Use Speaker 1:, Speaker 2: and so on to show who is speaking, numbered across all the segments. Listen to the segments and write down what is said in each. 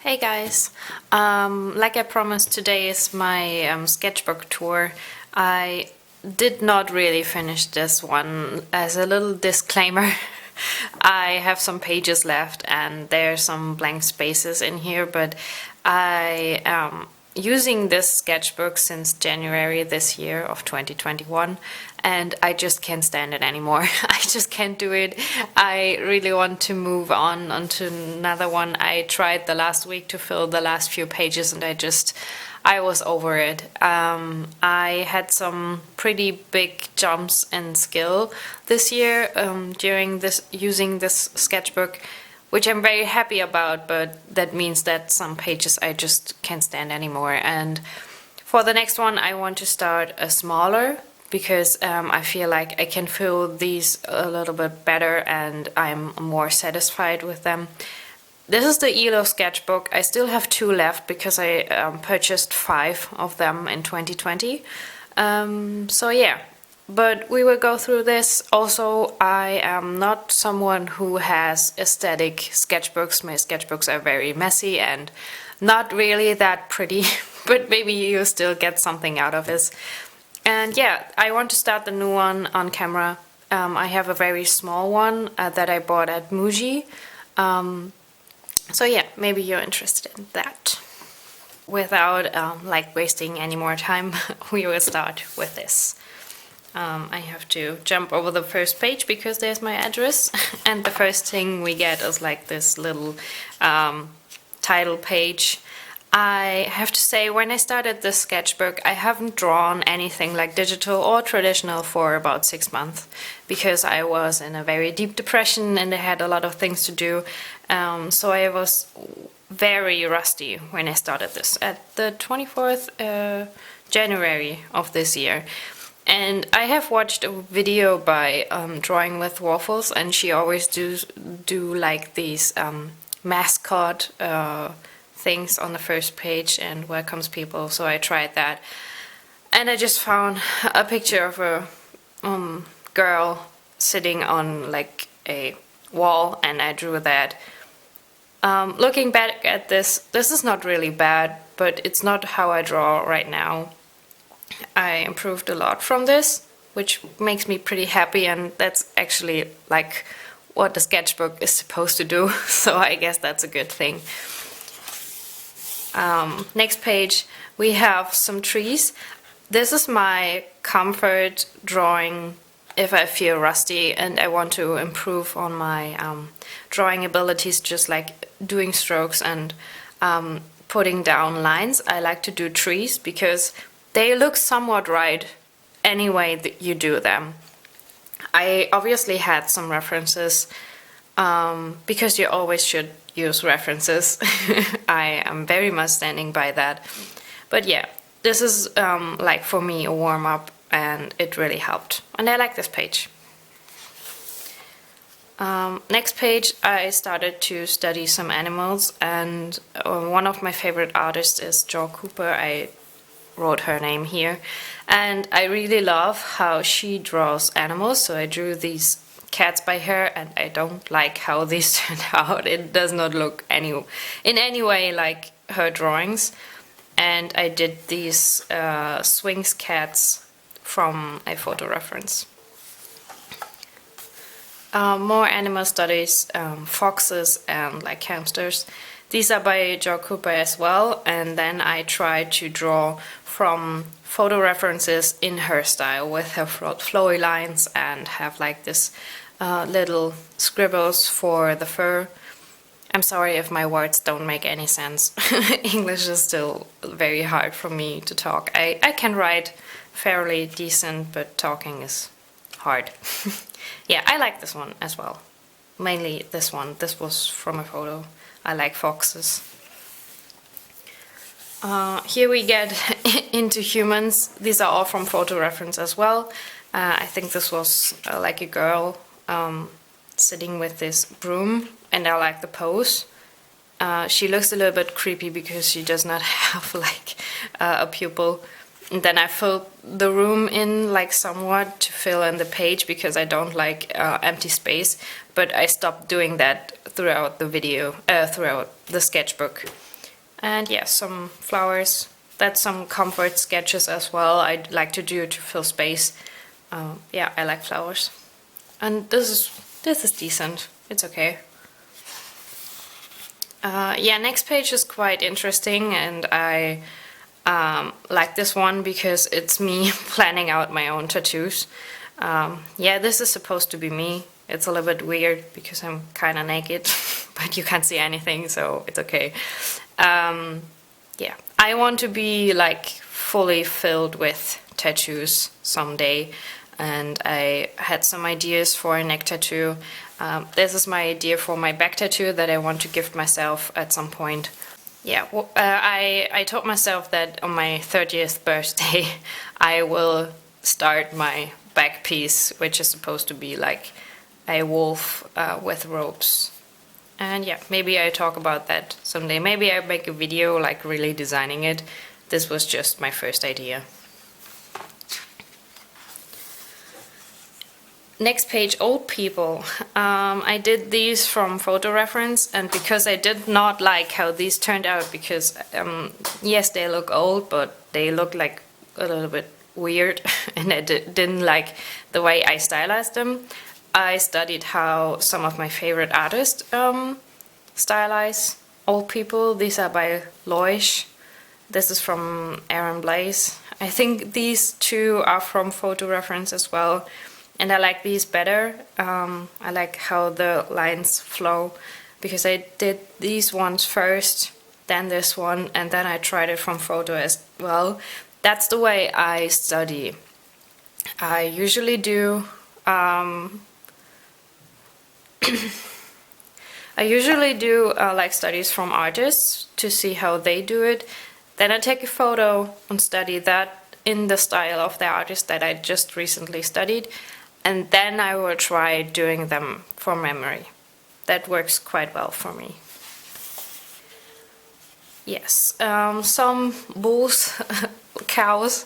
Speaker 1: Hey guys, like I promised, today is my sketchbook tour. I did not really finish this one. As a little disclaimer, I have some pages left and there's some blank spaces in here, but I am using this sketchbook since January this year of 2021 and I just can't stand it anymore. I just can't do it. I really want to move on onto another one. I tried the last week to fill the last few pages and I was over it. I had some pretty big jumps in skill this year during using this sketchbook, which I'm very happy about, but that means that some pages I just can't stand anymore. And for the next one, I want to start a smaller because I feel like I can fill these a little bit better and I'm more satisfied with them. This is the ELO sketchbook. I still have 2 left because I purchased 5 of them in 2020. So yeah, but we will go through this. Also, I am not someone who has aesthetic sketchbooks. My sketchbooks are very messy and not really that pretty, but maybe you still get something out of this. And yeah, I want to start the new one on camera. I have a very small one that I bought at Muji. So yeah, maybe you're interested in that. Without like wasting any more time, we will start with this. I have to jump over the first page because there's my address, and the first thing we get is like this little title page. I have to say, when I started this sketchbook, I haven't drawn anything like digital or traditional for about 6 months because I was in a very deep depression and I had a lot of things to do. So I was very rusty when I started this at the 24th January of this year. And I have watched a video by Drawing with Waffles, and she always do like these mascot things on the first page and welcomes people, so I tried that. And I just found a picture of a girl sitting on like a wall and I drew that. Looking back at this is not really bad, but it's not how I draw right now. I improved a lot from this, which makes me pretty happy, and that's actually like what the sketchbook is supposed to do, so I guess that's a good thing. Next page, we have some trees. This is my comfort drawing if I feel rusty and I want to improve on my drawing abilities, just like doing strokes and putting down lines. I like to do trees because they look somewhat right any way that you do them. I obviously had some references because you always should use references. I am very much standing by that. But yeah, this is like for me a warm-up and it really helped. And I like this page. Next page, I started to study some animals, and one of my favorite artists is Jo Cooper. I wrote her name here, and I really love how she draws animals, so I drew these cats by her, and I don't like how these turned out. It does not look in any way like her drawings. And I did these Swings cats from a photo reference. More animal studies, foxes and like hamsters. These are by Jo Cooper as well, and then I tried to draw from photo references in her style with her flowy lines and have like this little scribbles for the fur. I'm sorry if my words don't make any sense. English is still very hard for me to talk. I can write fairly decent, but talking is hard. Yeah, I like this one as well. Mainly this one. This was from a photo. I like foxes. Here we get into humans. These are all from photo reference as well. I think this was like a girl sitting with this broom, and I like the pose. She looks a little bit creepy because she does not have like a pupil. And then I filled the room in like somewhat to fill in the page because I don't like empty space, but I stopped doing that throughout the video, throughout the sketchbook. And yeah, some flowers. That's some comfort sketches as well I'd like to do to fill space. Yeah, I like flowers. And this is decent. It's okay. Yeah, next page is quite interesting, and I like this one because it's me planning out my own tattoos. Yeah, this is supposed to be me. It's a little bit weird because I'm kind of naked, but you can't see anything, so it's okay. Yeah, I want to be like fully filled with tattoos someday, and I had some ideas for a neck tattoo. This is my idea for my back tattoo that I want to gift myself at some point. Yeah, I told myself that on my 30th birthday I will start my back piece, which is supposed to be like a wolf with ropes. And yeah, maybe I talk about that someday. Maybe I make a video like really designing it. This was just my first idea. Next page, old people. I did these from photo reference, and because I did not like how these turned out, because yes, they look old, but they look like a little bit weird, and I didn't like the way I stylized them. I studied how some of my favorite artists stylize old people. These are by Loish. This is from Aaron Blaze. I think these two are from photo reference as well. And I like these better. I like how the lines flow, because I did these ones first, then this one, and then I tried it from photo as well. That's the way I study. I usually do like studies from artists to see how they do it. Then I take a photo and study that in the style of the artist that I just recently studied. And then I will try doing them from memory. That works quite well for me. Yes, some bulls, cows.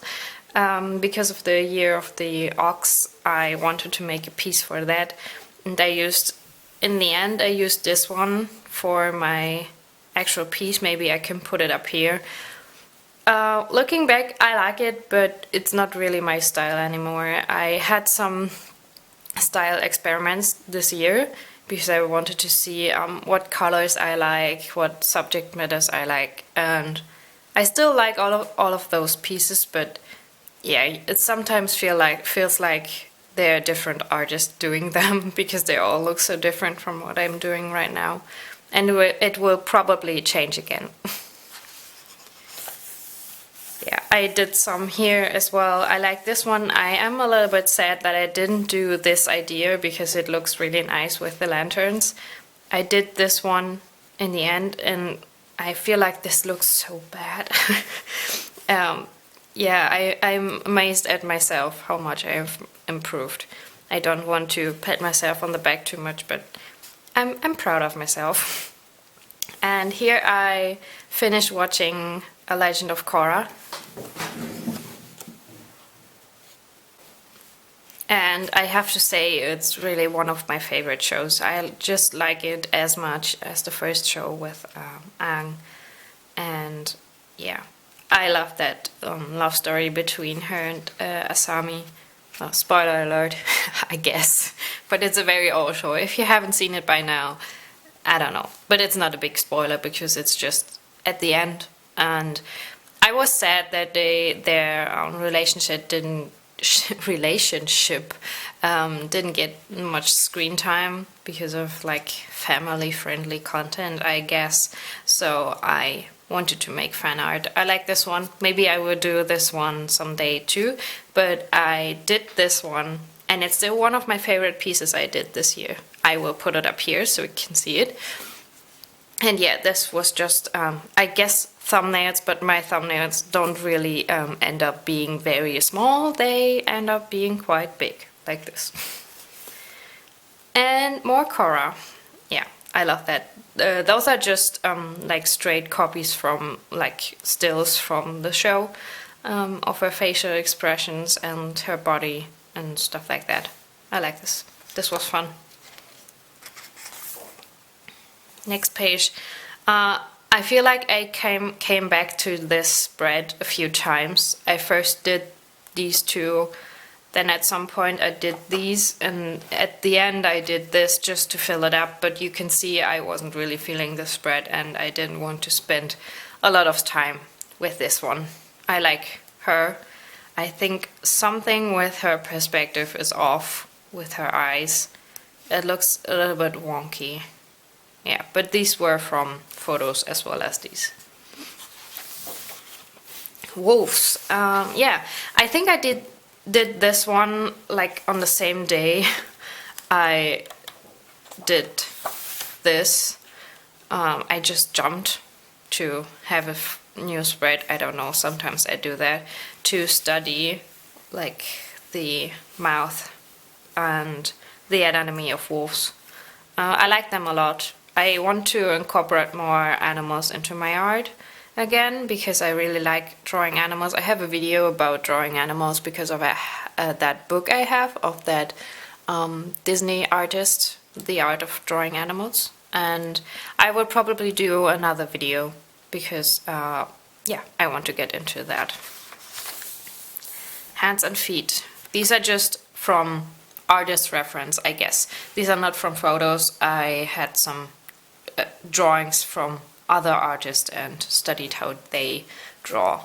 Speaker 1: Because of the year of the ox, I wanted to make a piece for that. And in the end, I used this one for my actual piece. Maybe I can put it up here. Looking back, I like it, but it's not really my style anymore. I had some style experiments this year because I wanted to see what colors I like, what subject matters I like, and I still like all of those pieces, but yeah, it sometimes feels like they're different artists doing them because they all look so different from what I'm doing right now, and it will probably change again. Yeah, I did some here as well. I like this one. I am a little bit sad that I didn't do this idea because it looks really nice with the lanterns. I did this one in the end, and I feel like this looks so bad. Yeah, I'm amazed at myself how much I've improved. I don't want to pat myself on the back too much, but I'm proud of myself. And here I finished watching A Legend of Korra. And I have to say, it's really one of my favorite shows. I just like it as much as the first show with Aang. And yeah, I love that love story between her and Asami. Spoiler alert, I guess. But it's a very old show. If you haven't seen it by now, I don't know. But it's not a big spoiler because it's just at the end. And I was sad that their relationship didn't get much screen time because of like family friendly content, I guess. So I wanted to make fan art. I like this one. Maybe I will do this one someday too, but I did this one and it's still one of my favorite pieces I did this year. I will put it up here so you can see it. And yeah, this was just, I guess, thumbnails, but my thumbnails don't really end up being very small. They end up being quite big, like this. And more Korra. Yeah, I love that. Those are just like straight copies from, like, stills from the show of her facial expressions and her body and stuff like that. I like this. This was fun. Next page. I feel like I came back to this spread a few times. I first did these two, then at some point I did these, and at the end I did this just to fill it up, but you can see I wasn't really feeling the spread and I didn't want to spend a lot of time with this one. I like her. I think something with her perspective is off with her eyes. It looks a little bit wonky. Yeah, but these were from photos as well as these. Wolves. Yeah, I think I did this one like on the same day I did this. I just jumped to have a new spread. I don't know, sometimes I do that to study like the mouth and the anatomy of wolves. I like them a lot. I want to incorporate more animals into my art again because I really like drawing animals. I have a video about drawing animals because of that book I have of that Disney artist, The Art of Drawing Animals, and I will probably do another video because yeah, I want to get into that. Hands and feet. These are just from artist reference, I guess. These are not from photos. I had some drawings from other artists and studied how they draw.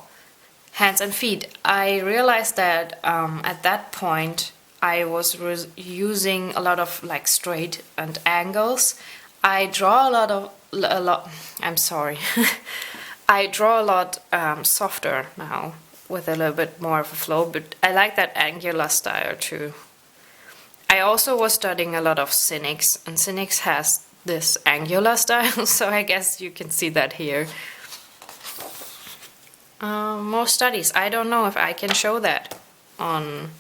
Speaker 1: Hands and feet. I realized that at that point I was using a lot of like straight and angles. I draw a lot. I'm sorry. I draw a lot softer now with a little bit more of a flow, but I like that angular style too. I also was studying a lot of Cynics, and Cynics has this angular style, so I guess you can see that here. More studies. I don't know if I can show that on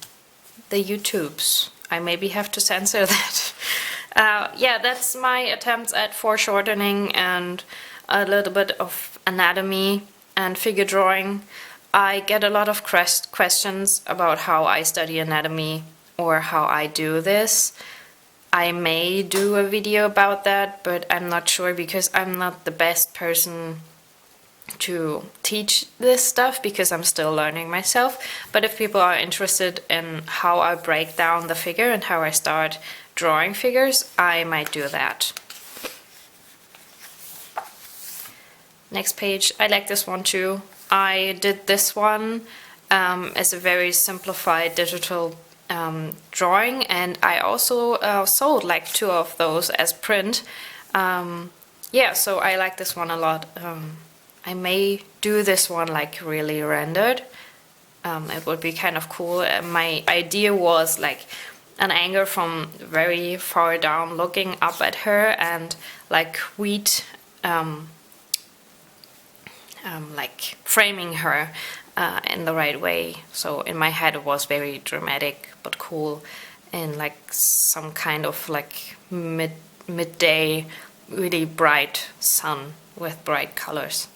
Speaker 1: the YouTubes. I maybe have to censor that. Yeah, that's my attempts at foreshortening and a little bit of anatomy and figure drawing. I get a lot of questions about how I study anatomy or how I do this. I may do a video about that, but I'm not sure because I'm not the best person to teach this stuff because I'm still learning myself. But if people are interested in how I break down the figure and how I start drawing figures, I might do that. Next page, I like this one too. I did this one as a very simplified digital drawing, and I also sold like 2 of those as print. Yeah, so I like this one a lot. I may do this one like really rendered. It would be kind of cool. My idea was like an angle from very far down looking up at her and like wheat like framing her in the right way. So in my head it was very dramatic but cool, in like some kind of like midday, really bright sun with bright colors.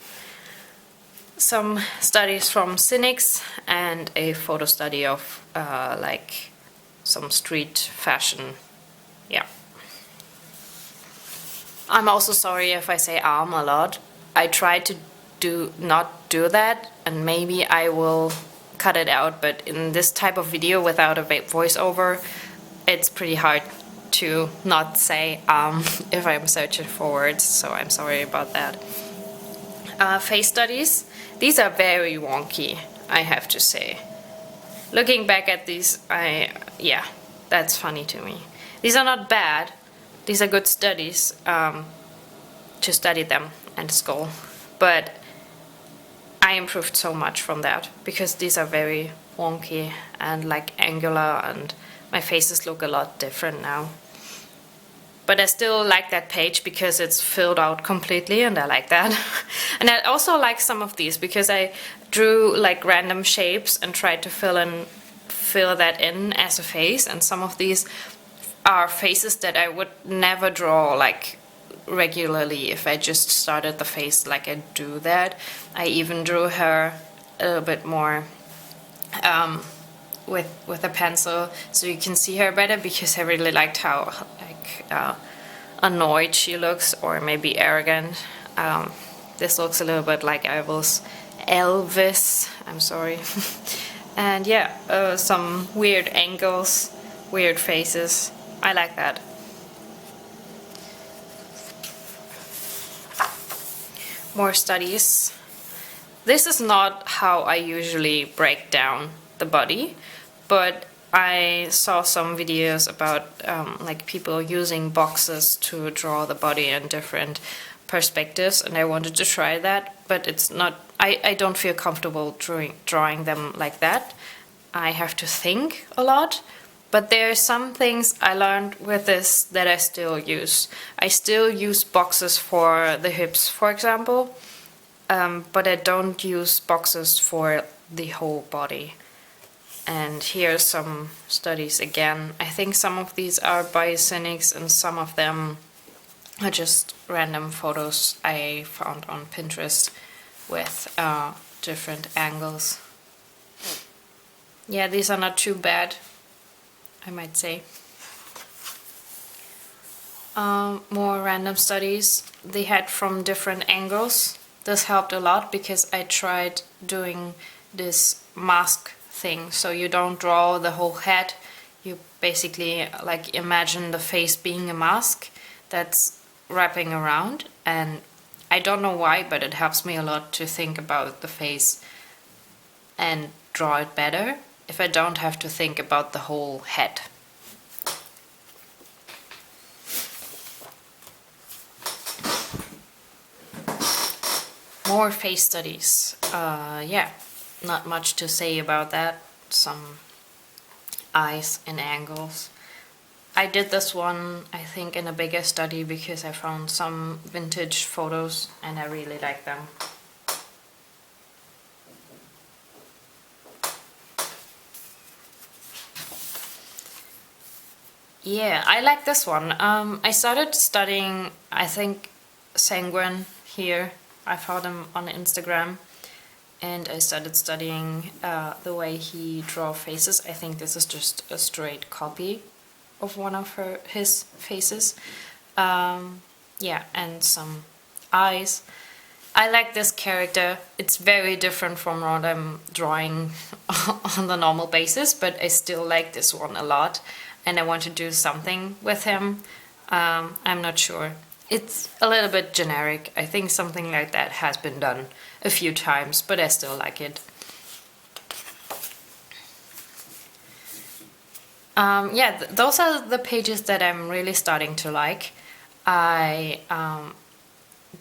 Speaker 1: Some studies from Cynics and a photo study of like some street fashion. Yeah. I'm also sorry if I say arm a lot. I try to not do that, and maybe I will cut it out, but in this type of video without a voiceover, it's pretty hard to not say if I'm searching for words, so I'm sorry about that. Face studies. These are very wonky, I have to say. Looking back at these, yeah, that's funny to me. These are not bad. These are good studies to study them and school, but I improved so much from that because these are very wonky and like angular, and my faces look a lot different now. But I still like that page because it's filled out completely, and I like that. And I also like some of these because I drew like random shapes and tried to fill that in as a face, and some of these are faces that I would never draw like regularly if I just started the face like I do that. I even drew her a little bit more with a pencil so you can see her better, because I really liked how like annoyed she looks, or maybe arrogant. This looks a little bit like Elvis, I'm sorry. And yeah, some weird angles, weird faces. I like that. More studies. This is not how I usually break down the body, but I saw some videos about like people using boxes to draw the body in different perspectives, and I wanted to try that, but it's not, I don't feel comfortable drawing them like that. I have to think a lot, but there are some things I learned with this that I still use. I still use boxes for the hips, for example, but I don't use boxes for the whole body. And here are some studies again. I think some of these are beginnigs and some of them are just random photos I found on Pinterest with different angles. Yeah, these are not too bad, I might say. More random studies they had from different angles. This helped a lot because I tried doing this mask thing. So you don't draw the whole head, you basically like imagine the face being a mask that's wrapping around, and I don't know why, but it helps me a lot to think about the face and draw it better if I don't have to think about the whole head. More face studies. Yeah, not much to say about that. Some eyes and angles. I did this one, I think, in a bigger study because I found some vintage photos and I really like them. Yeah, I like this one. I started studying, I think, Sanguine here. I found him on Instagram and I started studying the way he draws faces. I think this is just a straight copy of one of his faces. Yeah, and some eyes. I like this character. It's very different from what I'm drawing on the normal basis, but I still like this one a lot and I want to do something with him. I'm not sure. It's a little bit generic. I think something like that has been done a few times, but I still like it. Yeah, those are the pages that I'm really starting to like. I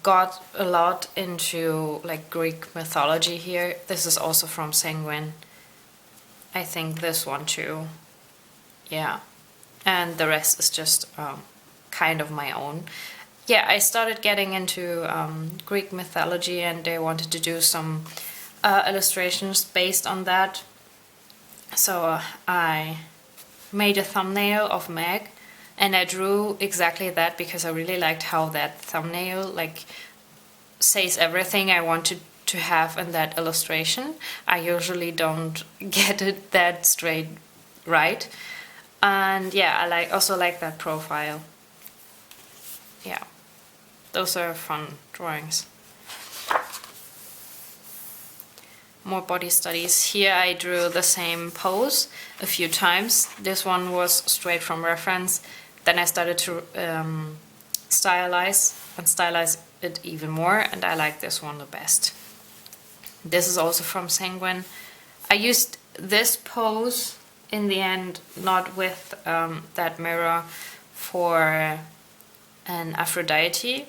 Speaker 1: got a lot into like Greek mythology here. This is also from Sanguine. I think this one too. Yeah, and the rest is just kind of my own. Yeah, I started getting into Greek mythology and I wanted to do some illustrations based on that. So I made a thumbnail of Meg and I drew exactly that because I really liked how that thumbnail like says everything I wanted to have in that illustration. I usually don't get it that straight right. And yeah, I also like that profile. Yeah, those are fun drawings. More body studies. Here I drew the same pose a few times. This one was straight from reference. Then I started to stylize it even more, and I like this one the best. This is also from Sanguine. I used this pose in the end, not with that mirror, for an Aphrodite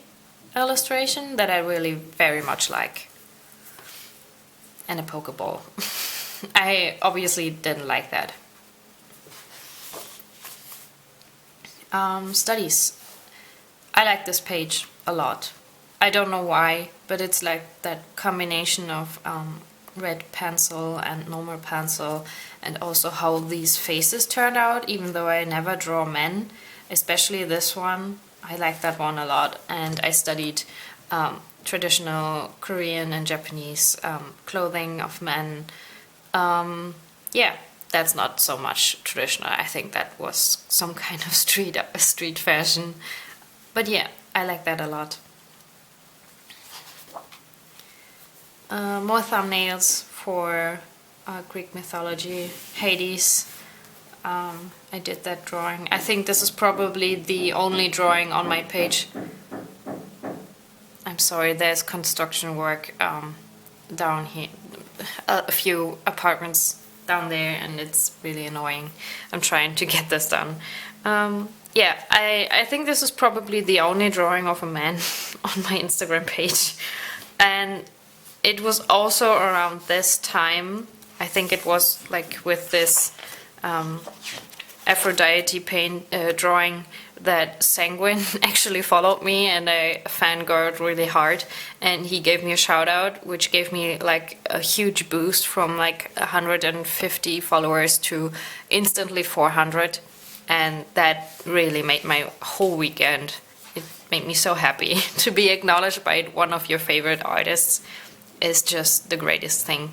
Speaker 1: illustration that I really very much like. And a Pokeball. I obviously didn't like that. Studies. I like this page a lot. I don't know why, but it's like that combination of red pencil and normal pencil, and also how these faces turned out, even though I never draw men, especially this one. I like that one a lot, and I studied traditional Korean and Japanese clothing of men. Yeah, that's not so much traditional. I think that was some kind of street fashion. But yeah, I like that a lot. More thumbnails for Greek mythology, Hades. I did that drawing. I think this is probably the only drawing on my page. I'm sorry, there's construction work down here, a few apartments down there, and it's really annoying. I'm trying to get this done. Yeah, I think this is probably the only drawing of a man on my Instagram page. And it was also around this time, I think it was like with this Aphrodite drawing, that Sanguine actually followed me, and I fangirled really hard, and he gave me a shout out, which gave me like a huge boost from like 150 followers to instantly 400, and that really made my whole weekend. It made me so happy. To be acknowledged by one of your favorite artists is just the greatest thing.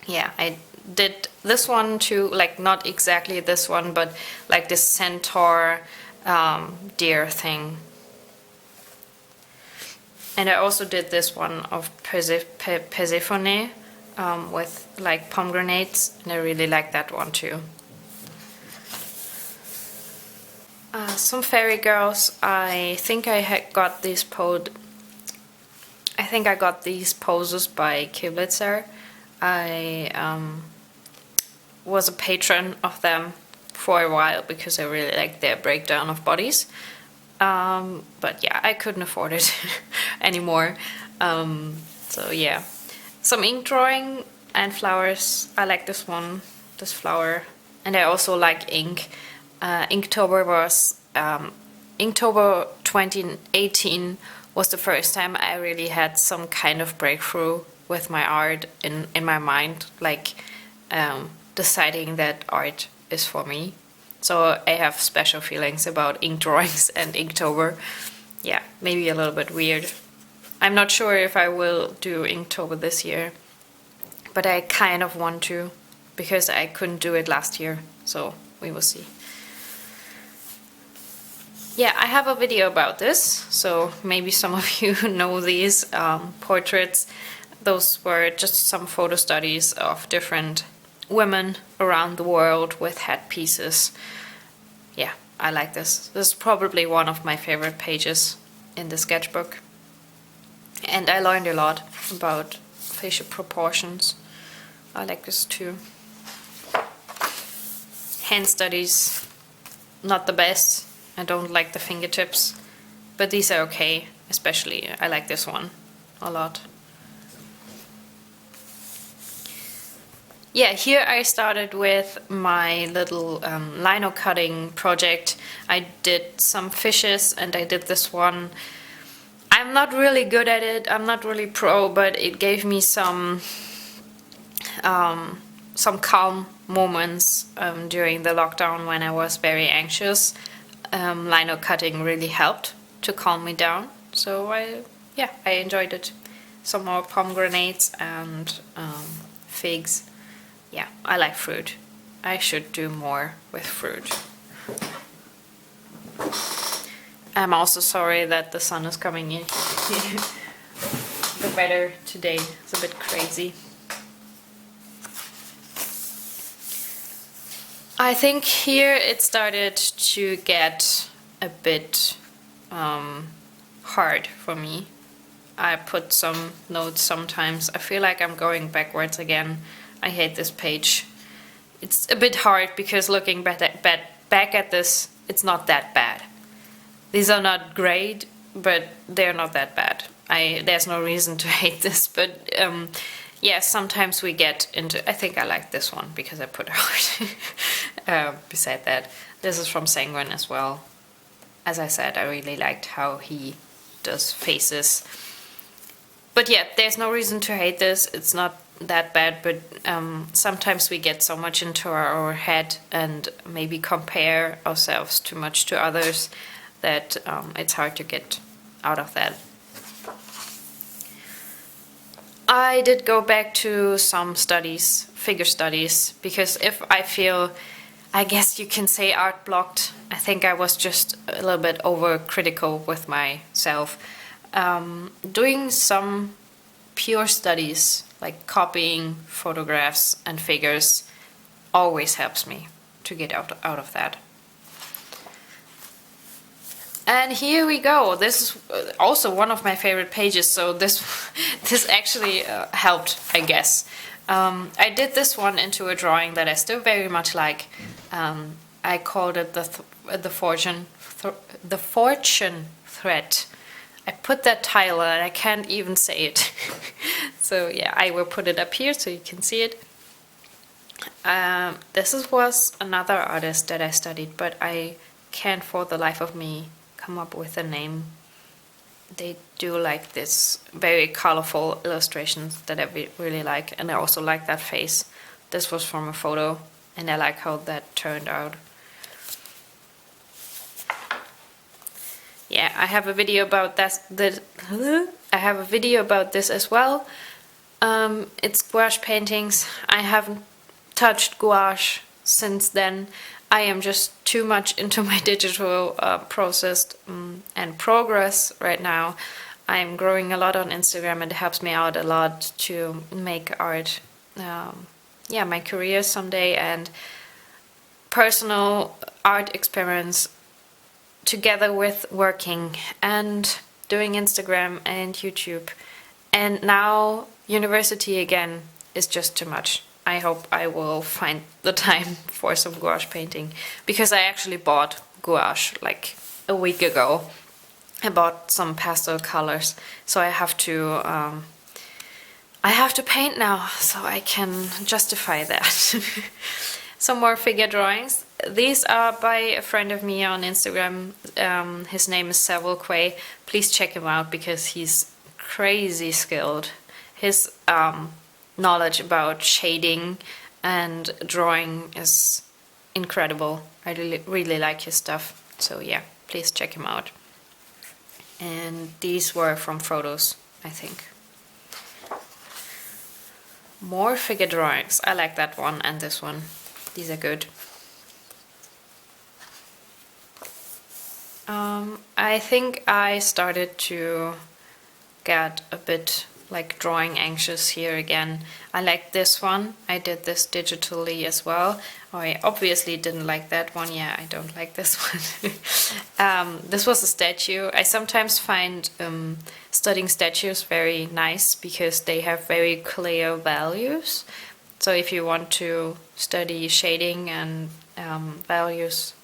Speaker 1: Yeah, I did this one too, like not exactly this one, but like this centaur deer thing. And I also did this one of Persephone with like pomegranates, and I really like that one too. Some fairy girls. I think I got these poses by Kiblitzer. I was a patron of them for a while because I really liked their breakdown of bodies. But yeah, I couldn't afford it anymore. So yeah, some ink drawing and flowers. I like this one, this flower, and I also like ink. Inktober 2018 was the first time I really had some kind of breakthrough with my art in my mind, like deciding that art is for me. So I have special feelings about ink drawings and Inktober. Yeah, maybe a little bit weird. I'm not sure if I will do Inktober this year, but I kind of want to, because I couldn't do it last year, so we will see. Yeah, I have a video about this, so maybe some of you know these portraits. Those were just some photo studies of different women around the world with headpieces. Yeah, I like this. This is probably one of my favorite pages in the sketchbook. And I learned a lot about facial proportions. I like this too. Hand studies, not the best. I don't like the fingertips, but these are okay. Especially, I like this one a lot. Yeah, here I started with my little lino cutting project. I did some fishes and I did this one. I'm not really good at it, I'm not really pro, but it gave me some calm moments during the lockdown when I was very anxious. Lino cutting really helped to calm me down, so I enjoyed it. Some more pomegranates and figs. Yeah, I like fruit. I should do more with fruit. I'm also sorry that the sun is coming in. The weather today is a bit crazy. I think here it started to get a bit hard for me. I put some notes sometimes. I feel like I'm going backwards again. I hate this page. It's a bit hard because looking back at this, it's not that bad. These are not great, but they're not that bad. There's no reason to hate this, but yeah, sometimes we get into... I think I like this one because I put heart beside that. This is from Sanguine as well. As I said, I really liked how he does faces. But yeah, there's no reason to hate this. It's not that bad, but sometimes we get so much into our head and maybe compare ourselves too much to others that it's hard to get out of that. I did go back to some studies, figure studies, because if I feel, I guess you can say art blocked, I think I was just a little bit overcritical with myself. Doing some pure studies, like copying photographs and figures, always helps me to get out of that. And here we go. This is also one of my favorite pages, so this this actually helped, I guess. I did this one into a drawing that I still very much like. I called it the fortune thread. I put that title and I can't even say it. So yeah, I will put it up here so you can see it. This was another artist that I studied, but I can't for the life of me come up with a name. They do like this very colorful illustrations that I really like, and I also like that face. This was from a photo, and I like how that turned out. Yeah, I have a video about I have a video about this as well. It's gouache paintings. I haven't touched gouache since then. I am just too much into my digital process and progress right now. I'm growing a lot on Instagram, and it helps me out a lot to make art, yeah, my career someday, and personal art experiments together with working and doing Instagram and YouTube. And now university again is just too much. I hope I will find the time for some gouache painting, because I actually bought gouache like a week ago. I bought some pastel colors, so I have to paint now so I can justify that. Some more figure drawings. These are by a friend of me on Instagram. His name is Seville Quay. Please check him out because he's crazy skilled. His knowledge about shading and drawing is incredible. I really like his stuff. So yeah, please check him out. And these were from photos, I think. More figure drawings. I like that one and this one. These are good. I think I started to get a bit like drawing anxious here again. I like this one. I did this digitally as well. Oh, I obviously didn't like that one. Yeah, I don't like this one. This was a statue. I sometimes find studying statues very nice because they have very clear values. So if you want to study shading and values,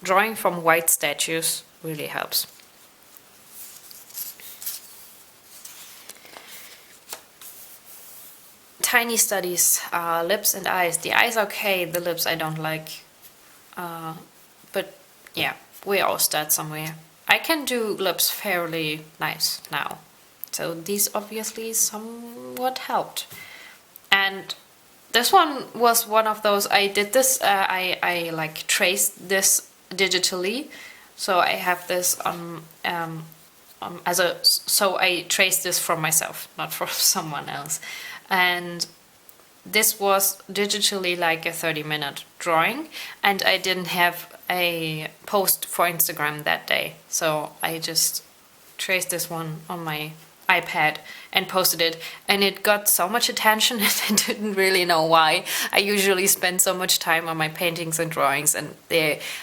Speaker 1: drawing from white statues really helps. Tiny studies, lips and eyes. The eyes okay, the lips I don't like. But yeah, we all start somewhere. I can do lips fairly nice now. So these obviously somewhat helped. And this one was one of those, I did this, I like traced this digitally. So I have this so I traced this from myself, not from someone else. And this was digitally like a 30-minute drawing, and I didn't have a post for Instagram that day. So I just traced this one on my iPad and posted it, and it got so much attention and I didn't really know why. I usually spend so much time on my paintings and drawings, and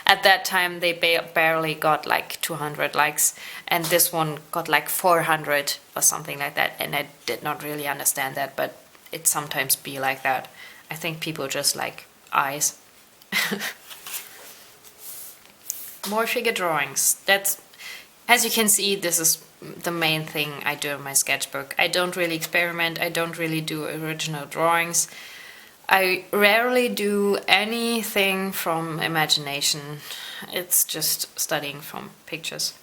Speaker 1: at that time they barely got like 200 likes, and this one got like 400 or something like that, and I did not really understand that, but it sometimes be like that. I think people just like eyes. More figure drawings. That's, as you can see, this is the main thing I do in my sketchbook. I don't really experiment, I don't really do original drawings. I rarely do anything from imagination. It's just studying from pictures.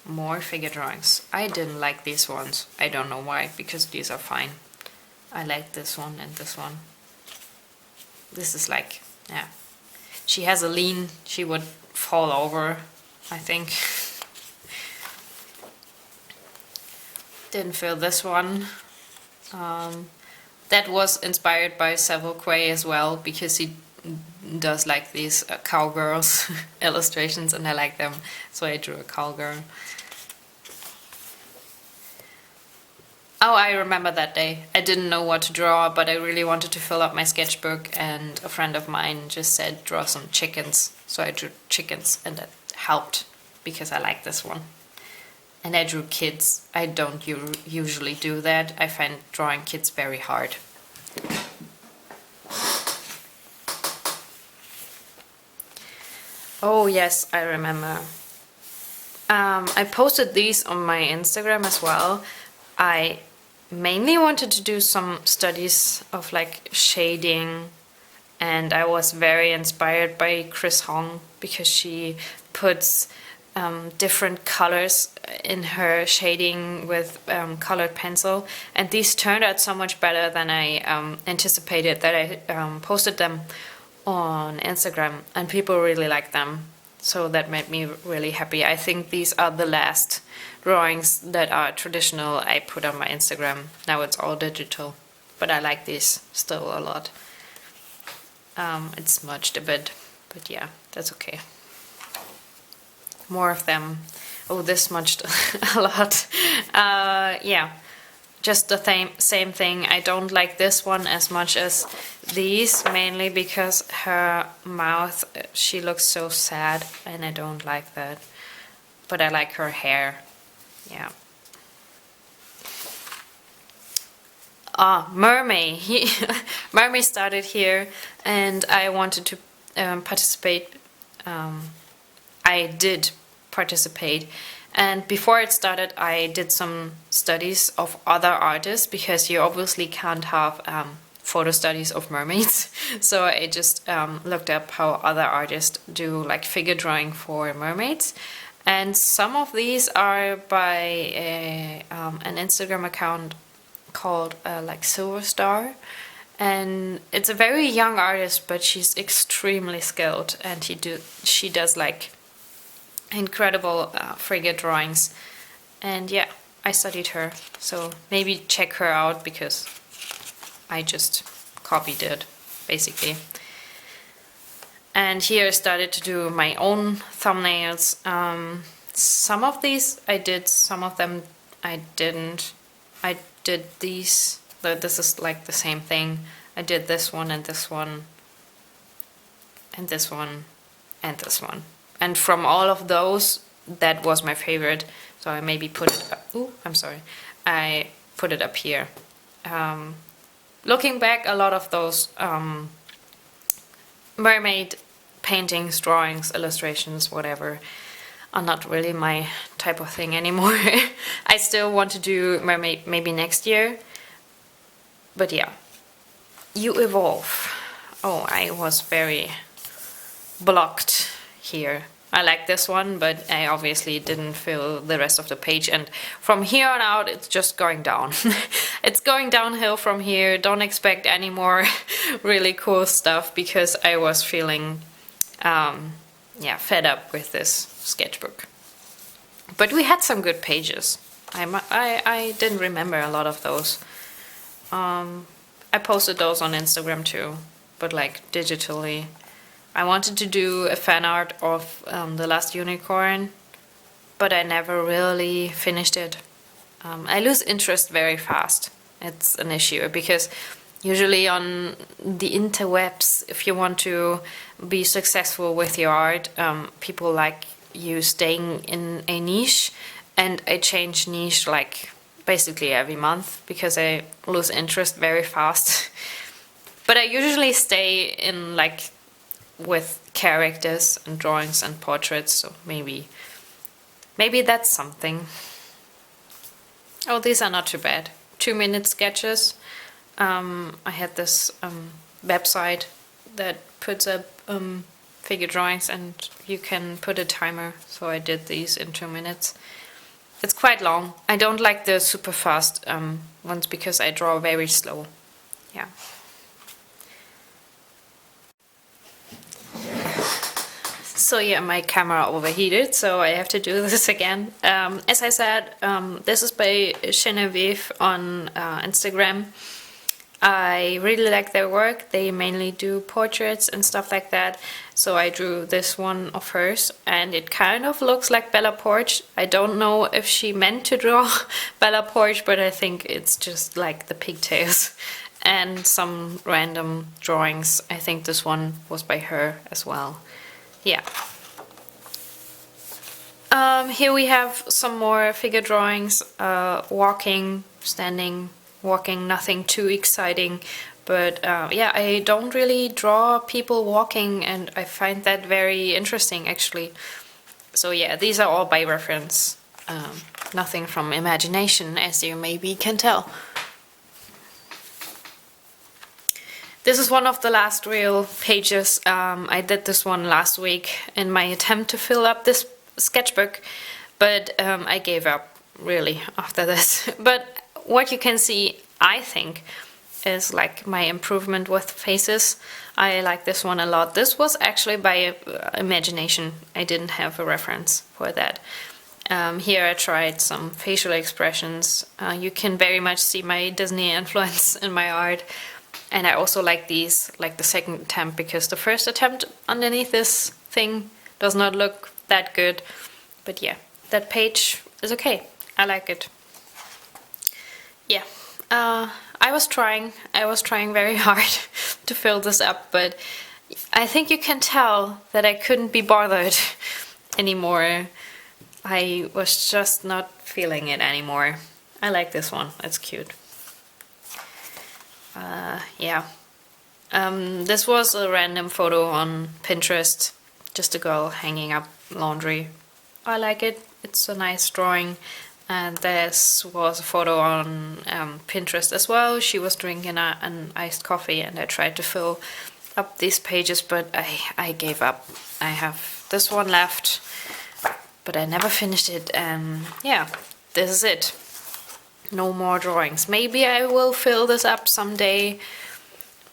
Speaker 1: More figure drawings. I didn't like these ones. I don't know why, because these are fine. I like this one and this one. This is like, yeah. She has a lean, she would fall over, I think. Didn't feel this one. That was inspired by Seville Quay as well, because he does like these cowgirls illustrations, and I like them, so I drew a cowgirl. Oh, I remember that day. I didn't know what to draw, but I really wanted to fill up my sketchbook, and a friend of mine just said draw some chickens. So I drew chickens, and that helped because I like this one. And I drew kids. I don't usually do that. I find drawing kids very hard. Oh yes, I remember. I posted these on my Instagram as well. I mainly wanted to do some studies of like shading, and I was very inspired by Chris Hong because she puts different colors in her shading with colored pencil, and these turned out so much better than I anticipated that I posted them on Instagram, and people really liked them. So that made me really happy. I think these are the last drawings that are traditional I put on my Instagram. Now it's all digital, but I like these still a lot. It's smudged a bit, but yeah, that's okay. More of them. Oh, this smudged a lot. Yeah, just the same thing. I don't like this one as much as these, mainly because her mouth, she looks so sad, and I don't like that. But I like her hair. Yeah. Mermaid. Mermaid started here, and I wanted to participate. I did participate, and before it started I did some studies of other artists, because you obviously can't have photo studies of mermaids. So I just looked up how other artists do like figure drawing for mermaids, and some of these are by an Instagram account called like Silver Star, and it's a very young artist, but she's extremely skilled, and she does like incredible figure drawings. And yeah, I studied her, so maybe check her out, because I just copied it basically. And here I started to do my own thumbnails. Some of these I did, some of them I didn't. I did these, this is like the same thing. I did this one and this one and this one and this one. And from all of those, that was my favorite. So I maybe put it up. Ooh, I'm sorry. I put it up here. Looking back, a lot of those mermaid paintings, drawings, illustrations, whatever, are not really my type of thing anymore. I still want to do mermaid maybe next year. But yeah, you evolve. Oh, I was very blocked here. I like this one, but I obviously didn't fill the rest of the page, and from here on out it's just going down. It's going downhill from here. Don't expect any more really cool stuff, because I was feeling yeah, fed up with this sketchbook. But we had some good pages. I didn't remember a lot of those. I posted those on Instagram too, but like digitally. I wanted to do a fan art of The Last Unicorn, but I never really finished it. I lose interest very fast. It's an issue, because usually on the interwebs, if you want to be successful with your art, people like you staying in a niche, and I change niche like basically every month, because I lose interest very fast. But I usually stay in like with characters and drawings and portraits, so maybe that's something. Oh, these are not too bad. 2-minute sketches. I had this website that puts up figure drawings, and you can put a timer, so I did these in 2 minutes. It's quite long. I don't like the super fast ones, because I draw very slow. Yeah. So yeah, my camera overheated, so I have to do this again. As I said, this is by Genevieve on Instagram. I really like their work. They mainly do portraits and stuff like that. So I drew this one of hers, and it kind of looks like Bella Poarch. I don't know if she meant to draw Bella Poarch, but I think it's just like the pigtails and some random drawings. I think this one was by her as well. Yeah. Here we have some more figure drawings, walking, standing, walking, nothing too exciting, but yeah, I don't really draw people walking, and I find that very interesting actually. So yeah, these are all by reference, nothing from imagination, as you maybe can tell. This is one of the last real pages. I did this one last week in my attempt to fill up this sketchbook, but I gave up really after this. But what you can see, I think, is like my improvement with faces. I like this one a lot. This was actually by imagination. I didn't have a reference for that. Here I tried some facial expressions. You can very much see my Disney influence in my art. And I also like these, like the second attempt, because the first attempt underneath this thing does not look that good. But yeah, that page is okay. I like it. Yeah, I was trying very hard to fill this up, but I think you can tell that I couldn't be bothered anymore. I was just not feeling it anymore. I like this one, it's cute. Yeah. This was a random photo on Pinterest, just a girl hanging up laundry. I like it, it's a nice drawing. And this was a photo on Pinterest as well. She was drinking an iced coffee, and I tried to fill up these pages, but I gave up. I have this one left, but I never finished it. Yeah, this is it. No more drawings. Maybe I will fill this up someday.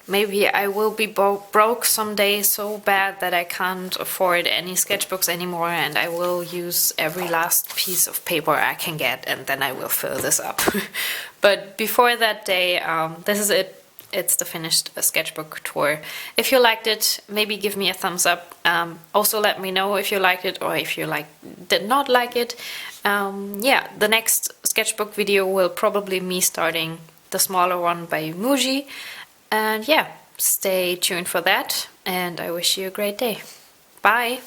Speaker 1: Maybe I will be broke someday so bad that I can't afford any sketchbooks anymore, and I will use every last piece of paper I can get, and then I will fill this up. But before that day, this is it. It's the finished sketchbook tour. If you liked it, maybe give me a thumbs up. Also let me know if you liked it or if you did not like it. Yeah, the next sketchbook video will probably me starting the smaller one by Muji. And yeah, stay tuned for that, and I wish you a great day. Bye!